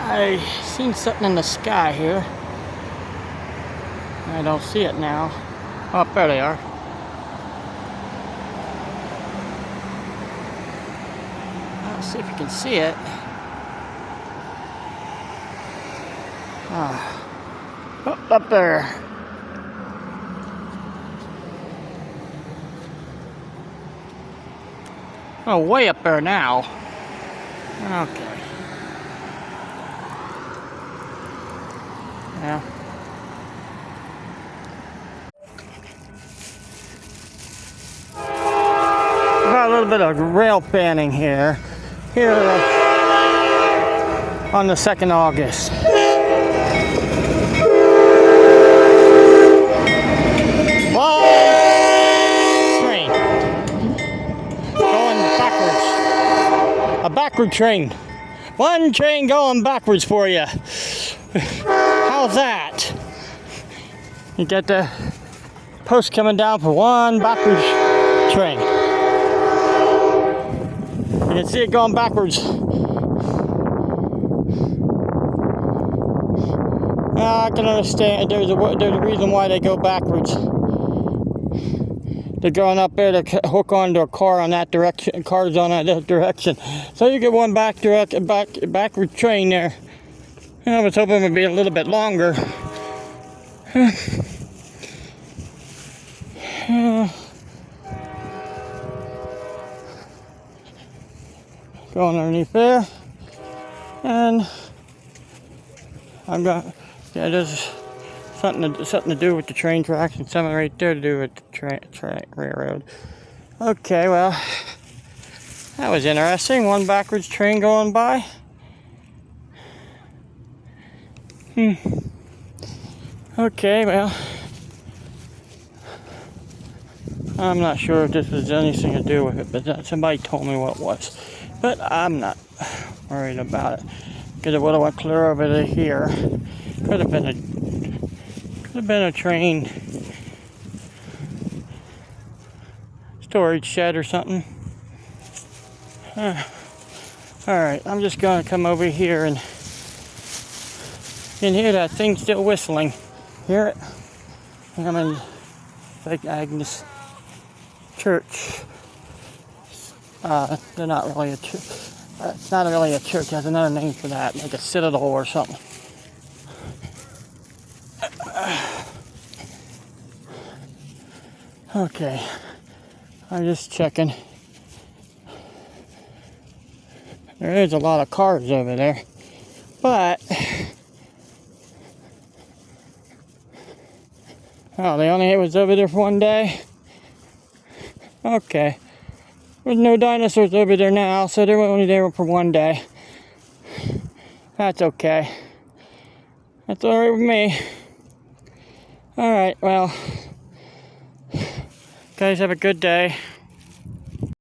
I seen something in the sky here. I don't see it now. Oh, there they are. Let's see if you can see it. Up there. Oh, way up there now. Okay. Yeah. Got a little bit of rail fanning here. Here on the 2nd August. Train. Going backwards. A backward train. One train going backwards for you. How's that? You got the post coming down for one backwards train. You can see it going backwards. I can understand. There's a reason why they go backwards. They're going up there to hook onto a car on that direction. Cars on that direction. So you get one backward train there. I was hoping it would be a little bit longer. Going underneath there, and I'm going. Yeah, there's something to do with the train tracks, and something right there to do with the railroad. Okay, well, that was interesting. One backwards train going by. Okay, well, I'm not sure if this has anything to do with it, but somebody told me what it was. But I'm not worried about it, because it would have went clear over to here. Could have been a train storage shed or something. Alright, I'm just going to come over here and you can hear that thing still whistling. Hear it? I'm in St. Agnes Church. They're not really a church. It's not really a church. There's another name for that, like a citadel or something. Okay, I'm just checking. There is a lot of cars over there, but oh, they only was over there for one day. Okay. There's no dinosaurs over there now, so they're only there for one day. That's okay. That's alright with me. Alright, well, guys, have a good day.